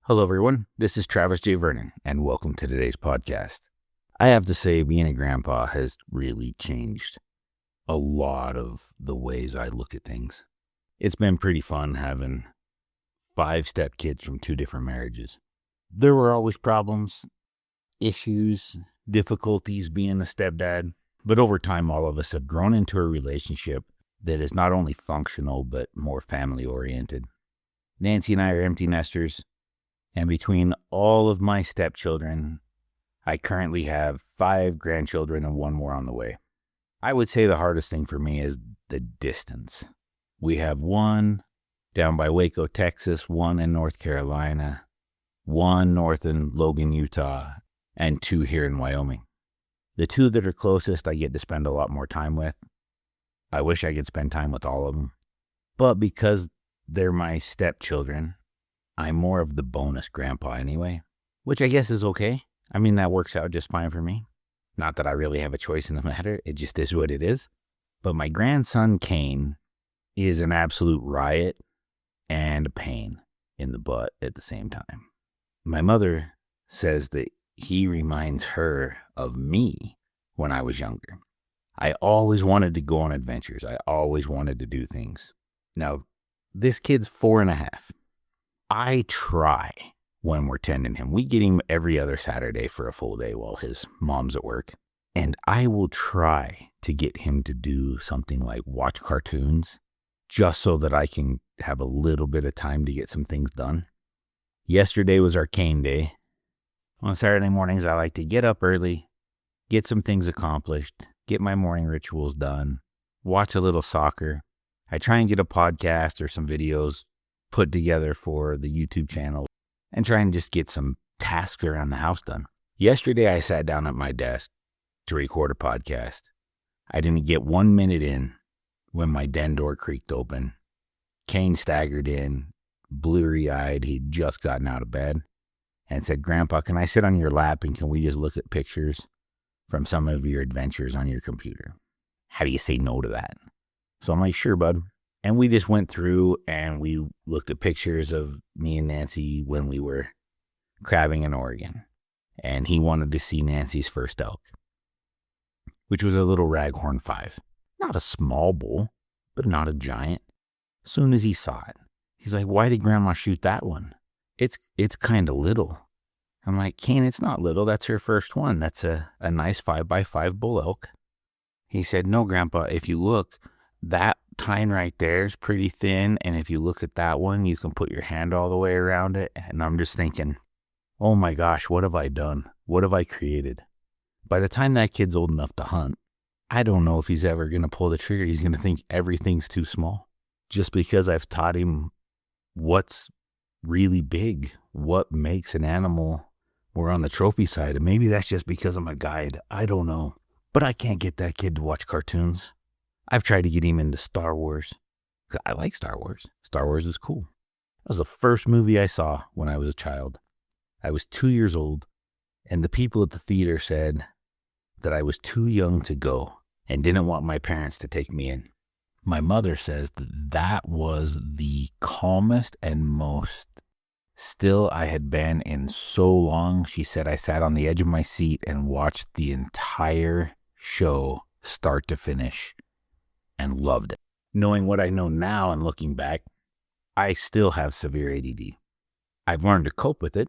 Hello, everyone. This is Travis J. Vernon, and welcome to today's podcast. I have to say, being a grandpa has really changed a lot of the ways I look at things. It's been pretty fun having 5 stepkids from 2 different marriages. There were always problems, issues, difficulties being a stepdad, but over time, all of us have grown into a relationship that is not only functional, but more family-oriented. Nancy and I are empty nesters. And between all of my stepchildren, I currently have 5 grandchildren and 1 more on the way. I would say the hardest thing for me is the distance. We have 1 down by Waco, Texas, 1 in North Carolina, 1 north in Logan, Utah, and 2 here in Wyoming. The 2 that are closest I get to spend a lot more time with. I wish I could spend time with all of them. But because they're my stepchildren, I'm more of the bonus grandpa anyway, which I guess is okay. I mean, that works out just fine for me. Not that I really have a choice in the matter. It just is what it is. But my grandson, Kane, is an absolute riot and a pain in the butt at the same time. My mother says that he reminds her of me when I was younger. I always wanted to go on adventures. I always wanted to do things. Now, this kid's 4 and a half. I try when we're tending him. We get him every other Saturday for a full day while his mom's at work. And I will try to get him to do something like watch cartoons just so that I can have a little bit of time to get some things done. Yesterday was our Kane day. On Saturday mornings, I like to get up early, get some things accomplished, get my morning rituals done, watch a little soccer. I try and get a podcast or some videos put together for the YouTube channel and try and just get some tasks around the house done. Yesterday, I sat down at my desk to record a podcast. I didn't get 1 minute in when my den door creaked open. Kane staggered in, bleary-eyed. He'd just gotten out of bed and said, "Grandpa, can I sit on your lap and can we just look at pictures from some of your adventures on your computer?" How do you say no to that? So I'm like, "Sure, bud." And we just went through and we looked at pictures of me and Nancy when we were crabbing in Oregon. And he wanted to see Nancy's first elk, which was a little Raghorn 5. Not a small bull, but not a giant. As soon as he saw it, he's like, "Why did Grandma shoot that one? It's kind of little." I'm like, "Kane, it's not little. That's her first one. That's a nice 5x5 bull elk." He said, "No, Grandpa, if you look, that tine right there is pretty thin, and if you look at that one, you can put your hand all the way around it." And I'm just thinking, oh my gosh, what have I done? What have I created? By the time that kid's old enough to hunt, I don't know if he's ever going to pull the trigger. He's going to think everything's too small just because I've taught him what's really big, what makes an animal more on the trophy side. And maybe that's just because I'm a guide. I don't know. But I can't get that kid to watch cartoons. I've tried to get him into Star Wars. I like Star Wars. Star Wars is cool. That was the first movie I saw when I was a child. I was 2 years old, and the people at the theater said that I was too young to go and didn't want my parents to take me in. My mother says that was the calmest and most still I had been in so long. She said I sat on the edge of my seat and watched the entire show start to finish and loved it. Knowing what I know now and looking back, I still have severe ADD. I've learned to cope with it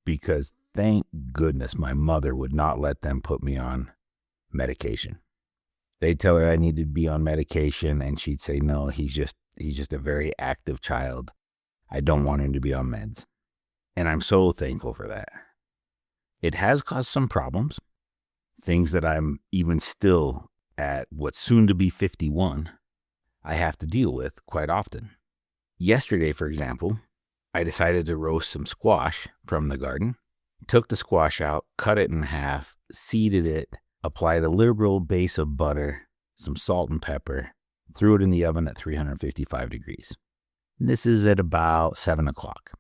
because thank goodness my mother would not let them put me on medication. They'd tell her I needed to be on medication and she'd say, "No, he's just a very active child. I don't want him to be on meds." And I'm so thankful for that. It has caused some problems, things that I'm even still at what's soon to be 51, I have to deal with quite often. Yesterday, for example, I decided to roast some squash from the garden, took the squash out, cut it in half, seeded it, applied a liberal base of butter, some salt and pepper, threw it in the oven at 355 degrees. This is at about 7 o'clock.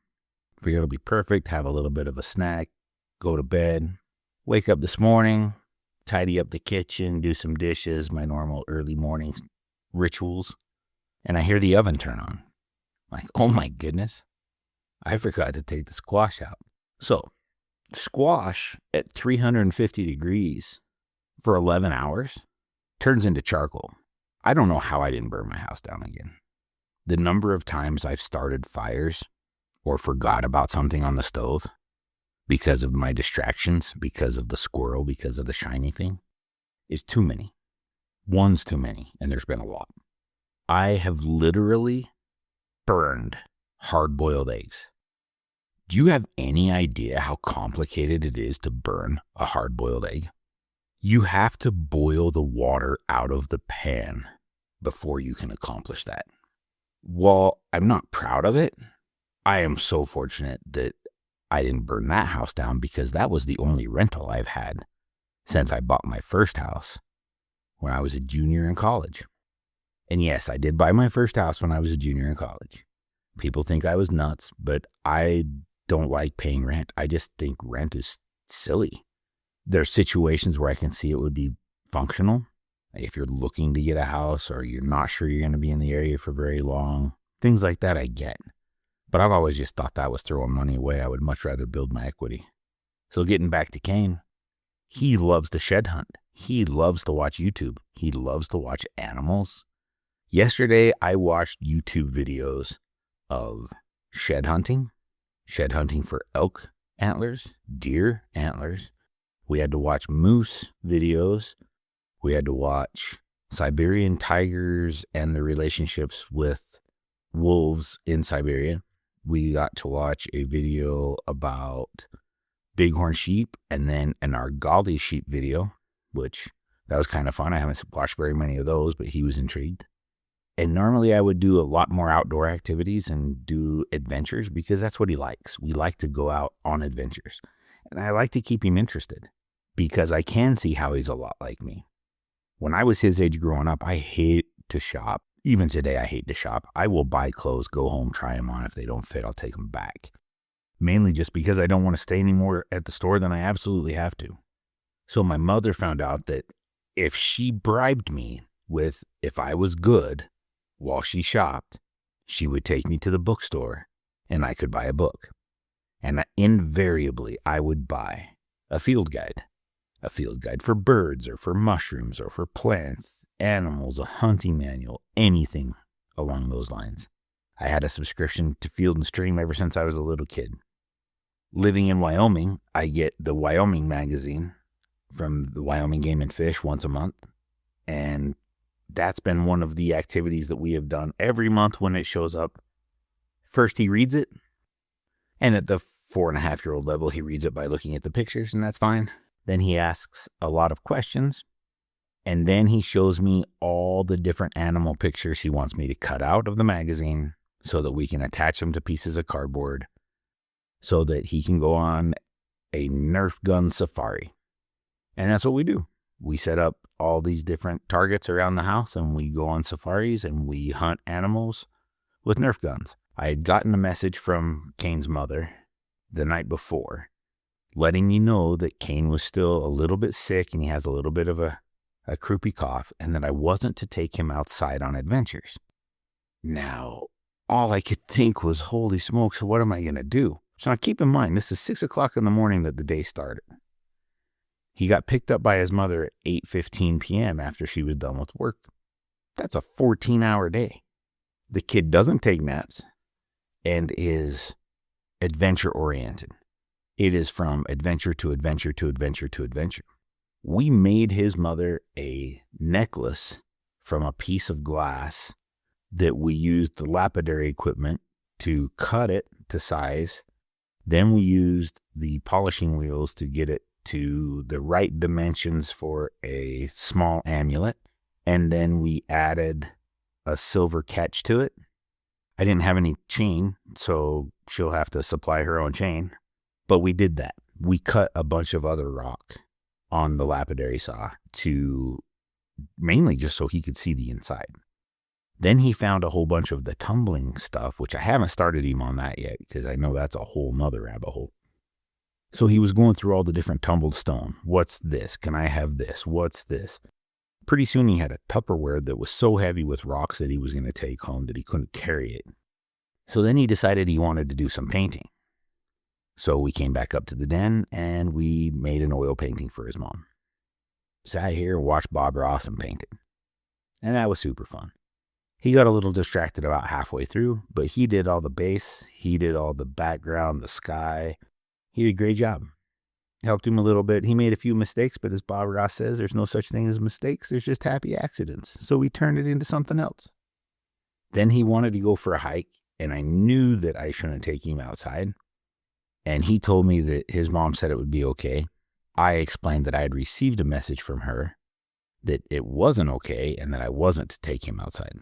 Figured it'll be perfect, have a little bit of a snack, go to bed, wake up this morning, tidy up the kitchen, do some dishes, my normal early morning rituals, and I hear the oven turn on. Like, oh my goodness. I forgot to take the squash out. So, squash at 350 degrees for 11 hours turns into charcoal. I don't know how I didn't burn my house down again. The number of times I've started fires or forgot about something on the stove because of my distractions, because of the squirrel, because of the shiny thing, is too many. One's too many, and there's been a lot. I have literally burned hard-boiled eggs. Do you have any idea how complicated it is to burn a hard-boiled egg? You have to boil the water out of the pan before you can accomplish that. While I'm not proud of it, I am so fortunate that I didn't burn that house down, because that was the only rental I've had since I bought my first house when I was a junior in college. And yes, I did buy my first house when I was a junior in college. People think I was nuts, but I don't like paying rent. I just think rent is silly. There are situations where I can see it would be functional. If you're looking to get a house or you're not sure you're going to be in the area for very long, things like that I get. But I've always just thought that was throwing money away. I would much rather build my equity. So getting back to Kane, he loves to shed hunt. He loves to watch YouTube. He loves to watch animals. Yesterday, I watched YouTube videos of shed hunting for elk antlers, deer antlers. We had to watch moose videos. We had to watch Siberian tigers and the relationships with wolves in Siberia. We got to watch a video about bighorn sheep and then an Argali sheep video, which that was kind of fun. I haven't watched very many of those, but he was intrigued. And normally I would do a lot more outdoor activities and do adventures because that's what he likes. We like to go out on adventures. And I like to keep him interested because I can see how he's a lot like me. When I was his age growing up, I hate to shop. Even today, I hate to shop. I will buy clothes, go home, try them on. If they don't fit, I'll take them back. Mainly just because I don't want to stay anymore at the store than I absolutely have to. So my mother found out that if she bribed me with if I was good while she shopped, she would take me to the bookstore and I could buy a book. And invariably, I would buy a field guide. A field guide for birds or for mushrooms or for plants, animals, a hunting manual, anything along those lines. I had a subscription to Field and Stream ever since I was a little kid. Living in Wyoming, I get the Wyoming magazine from the Wyoming Game and Fish once a month. And that's been one of the activities that we have done every month when it shows up. First, he reads it. And at the 4.5-year-old level, he reads it by looking at the pictures, and that's fine. Then he asks a lot of questions, and then he shows me all the different animal pictures he wants me to cut out of the magazine so that we can attach them to pieces of cardboard so that he can go on a Nerf gun safari. And that's what we do. We set up all these different targets around the house, and we go on safaris, and we hunt animals with Nerf guns. I had gotten a message from Kane's mother the night before, letting me know that Kane was still a little bit sick and he has a little bit of a croupy cough, and that I wasn't to take him outside on adventures. Now, all I could think was, holy smokes, what am I going to do? So now keep in mind, this is 6 o'clock in the morning that the day started. He got picked up by his mother at 8:15 p.m. after she was done with work. That's a 14-hour day. The kid doesn't take naps and is adventure-oriented. It is from adventure to adventure to adventure to adventure. We made his mother a necklace from a piece of glass that we used the lapidary equipment to cut it to size. Then we used the polishing wheels to get it to the right dimensions for a small amulet. And then we added a silver catch to it. I didn't have any chain, so she'll have to supply her own chain. But we did that. We cut a bunch of other rock on the lapidary saw to mainly just so he could see the inside. Then he found a whole bunch of the tumbling stuff, which I haven't started him on that yet because I know that's a whole nother rabbit hole. So he was going through all the different tumbled stone. What's this? Can I have this? What's this? Pretty soon he had a Tupperware that was so heavy with rocks that he was going to take home that he couldn't carry it. So then he decided he wanted to do some painting. So we came back up to the den and we made an oil painting for his mom. Sat here and watched Bob Ross and painted. And that was super fun. He got a little distracted about halfway through, but he did all the base. He did all the background, the sky. He did a great job. Helped him a little bit. He made a few mistakes, but as Bob Ross says, there's no such thing as mistakes. There's just happy accidents. So we turned it into something else. Then he wanted to go for a hike, and I knew that I shouldn't take him outside. And he told me that his mom said it would be okay. I explained that I had received a message from her that it wasn't okay and that I wasn't to take him outside.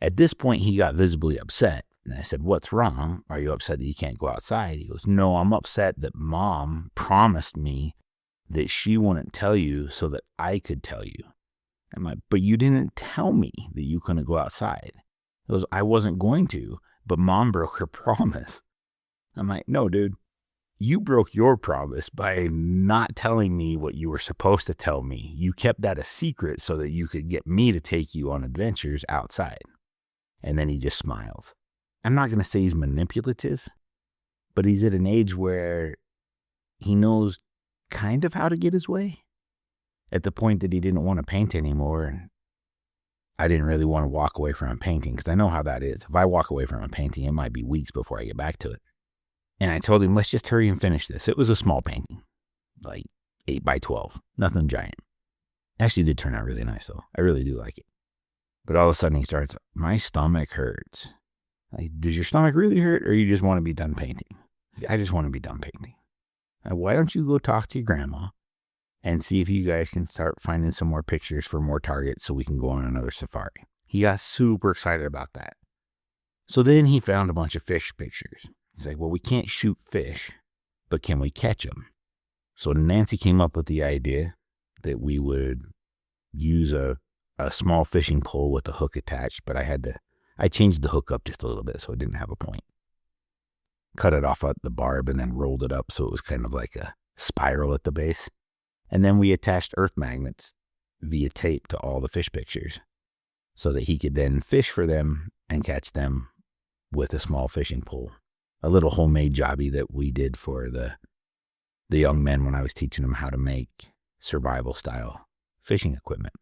At this point, he got visibly upset. And I said, "What's wrong? Are you upset that you can't go outside?" He goes, "No, I'm upset that Mom promised me that she wouldn't tell you so that I could tell you." I'm like, "But you didn't tell me that you couldn't go outside." He goes, "I wasn't going to, but Mom broke her promise." I'm like, "No, dude, you broke your promise by not telling me what you were supposed to tell me. You kept that a secret so that you could get me to take you on adventures outside." And then he just smiled. I'm not going to say he's manipulative, but he's at an age where he knows kind of how to get his way. At the point that he didn't want to paint anymore, and I didn't really want to walk away from a painting because I know how that is. If I walk away from a painting, it might be weeks before I get back to it. And I told him, let's just hurry and finish this. It was a small painting, like 8 by 12, nothing giant. Actually did turn out really nice though. I really do like it. But all of a sudden he starts, "My stomach hurts." Like, does your stomach really hurt or you just want to be done painting? I just want to be done painting. Why don't you go talk to your grandma and see if you guys can start finding some more pictures for more targets so we can go on another safari. He got super excited about that. So then he found a bunch of fish pictures. He's like, "Well, we can't shoot fish, but can we catch them?" So Nancy came up with the idea that we would use a small fishing pole with a hook attached, but I changed the hook up just a little bit so it didn't have a point. Cut it off at the barb and then rolled it up so it was kind of like a spiral at the base. And then we attached earth magnets via tape to all the fish pictures so that he could then fish for them and catch them with a small fishing pole. A little homemade jobby that we did for the young men when I was teaching them how to make survival style fishing equipment.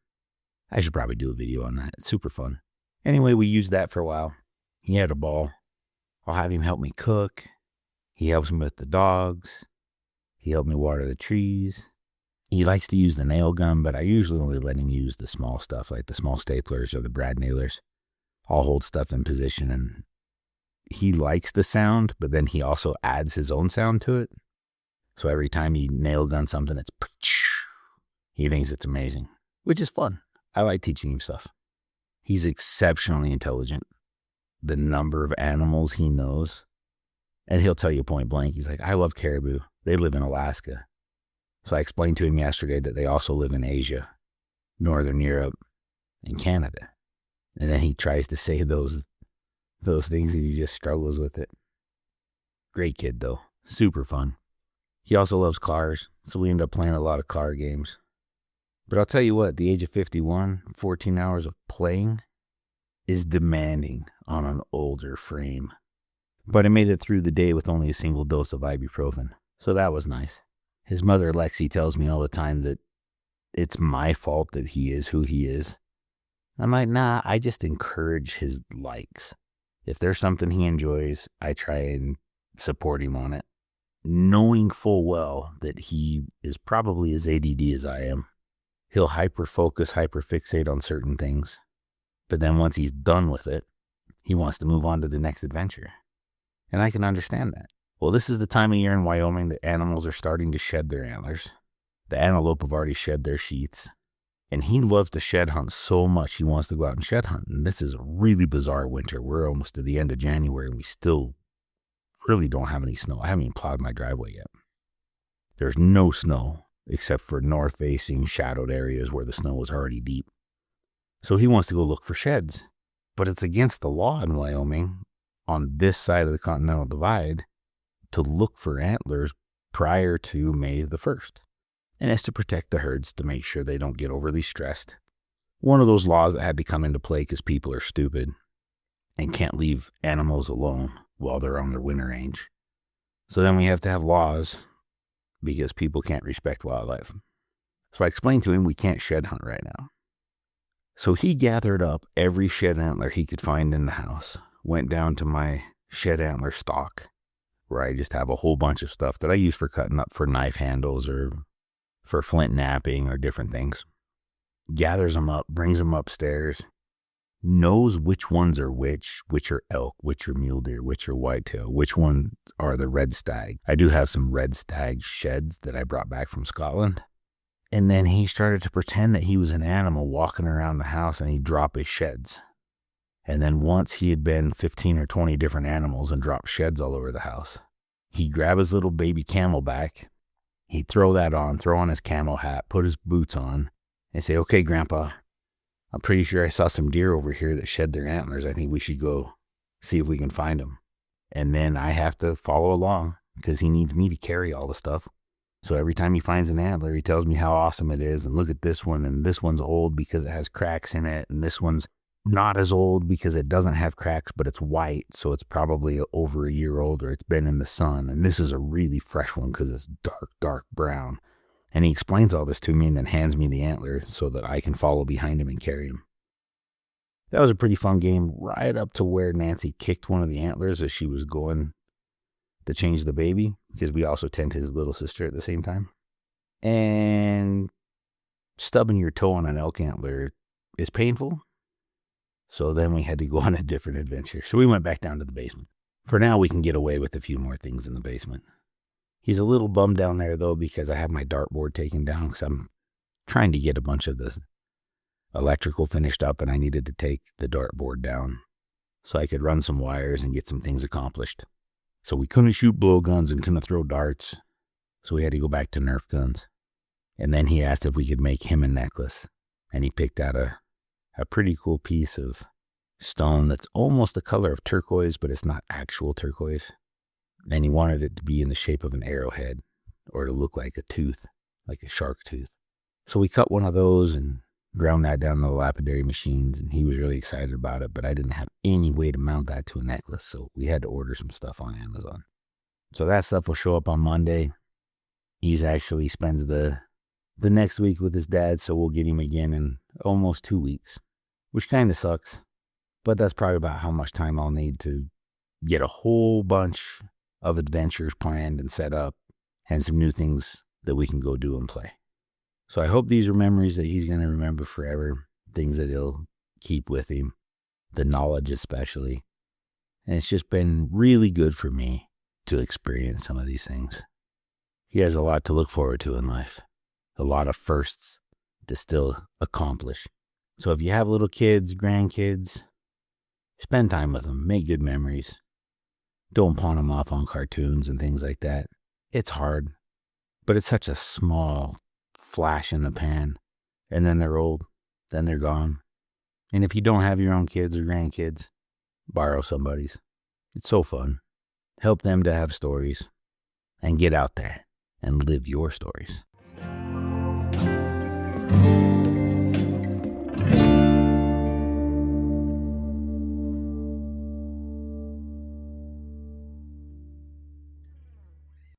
I should probably do a video on that. It's super fun. Anyway, we used that for a while. He had a ball. I'll have him help me cook. He helps me with the dogs. He helped me water the trees. He likes to use the nail gun, but I usually only let him use the small stuff, like the small staplers or the brad nailers. I'll hold stuff in position, and he likes the sound, but then he also adds his own sound to it. So every time he nail gun something, it's he thinks it's amazing, which is fun. I like teaching him stuff. He's exceptionally intelligent. The number of animals he knows, and he'll tell you point blank. He's like, "I love caribou. They live in Alaska." So I explained to him yesterday that they also live in Asia, Northern Europe, and Canada. And then he tries to say those things and he just struggles with it. Great kid though. Super fun. He also loves cars, so we end up playing a lot of car games. But I'll tell you what, at the age of 51, 14 hours of playing is demanding on an older frame. But I made it through the day with only a single dose of ibuprofen, so that was nice. His mother, Lexi, tells me all the time that it's my fault that he is who he is. I'm like, nah, I just encourage his likes. If there's something he enjoys, I try and support him on it, knowing full well that he is probably as ADD as I am. He'll hyper-focus, hyper-fixate on certain things, but then once he's done with it, he wants to move on to the next adventure. And I can understand that. Well, this is the time of year in Wyoming that animals are starting to shed their antlers. The antelope have already shed their sheaths. And he loves to shed hunt so much he wants to go out and shed hunt. And this is a really bizarre winter. We're almost to the end of January and we still really don't have any snow. I haven't even plowed my driveway yet. There's no snow except for north-facing shadowed areas where the snow is already deep. So he wants to go look for sheds. But it's against the law in Wyoming on this side of the Continental Divide to look for antlers prior to May the 1st. And it's to protect the herds to make sure they don't get overly stressed. One of those laws that had to come into play because people are stupid. and can't leave animals alone while they're on their winter range. So then we have to have laws because people can't respect wildlife. So I explained to him we can't shed hunt right now. So he gathered up every shed antler he could find in the house, went down to my shed antler stock, where I just have a whole bunch of stuff that I use for cutting up for knife handles or for flint knapping or different things. Gathers them up, brings them upstairs, knows which ones are which are elk, which are mule deer, which are whitetail, which ones are the red stag. I do have some red stag sheds that I brought back from Scotland. And then he started to pretend that he was an animal walking around the house, and he'd drop his sheds. And then once he had been 15 or 20 different animals and dropped sheds all over the house, he'd grab his little baby camelback, he'd throw that on, throw on his camo hat, put his boots on, and say, "Okay, Grandpa, I'm pretty sure I saw some deer over here that shed their antlers. I think we should go see if we can find them." And then I have to follow along because he needs me to carry all the stuff. So every time he finds an antler, he tells me how awesome it is. And look at this one. And this one's old because it has cracks in it. And this one's not as old because it doesn't have cracks, but it's white. So it's probably over a year old, or it's been in the sun. And this is a really fresh one because it's dark, dark brown. And he explains all this to me and then hands me the antler so that I can follow behind him and carry him. That was a pretty fun game, right up to where Nancy kicked one of the antlers as she was going to change the baby, because we also tend his little sister at the same time. And stubbing your toe on an elk antler is painful. So then we had to go on a different adventure. So we went back down to the basement. For now, we can get away with a few more things in the basement. He's a little bummed down there, though, because I have my dartboard taken down because I'm trying to get a bunch of the electrical finished up, and I needed to take the dartboard down so I could run some wires and get some things accomplished. So we couldn't shoot blowguns and couldn't throw darts, so we had to go back to Nerf guns. And then he asked if we could make him a necklace, and he picked out a pretty cool piece of stone that's almost the color of turquoise, but it's not actual turquoise. And he wanted it to be in the shape of an arrowhead, or to look like a tooth, like a shark tooth. So we cut one of those and ground that down in the lapidary machines, and he was really excited about it, but I didn't have any way to mount that to a necklace, so we had to order some stuff on Amazon. So that stuff will show up on Monday. He's actually spends the next week with his dad, so we'll get him again in almost 2 weeks, which kind of sucks, but that's probably about how much time I'll need to get a whole bunch of adventures planned and set up, and some new things that we can go do and play. So I hope these are memories that he's going to remember forever, things that he'll keep with him, the knowledge especially. And it's just been really good for me to experience some of these things. He has a lot to look forward to in life, a lot of firsts to still accomplish. So if you have little kids, grandkids, spend time with them, make good memories. Don't pawn them off on cartoons and things like that. It's hard, but it's such a small flash in the pan, and then they're old, then they're gone. And if you don't have your own kids or grandkids, borrow somebody's. It's so fun. Help them to have stories, and get out there and live your stories.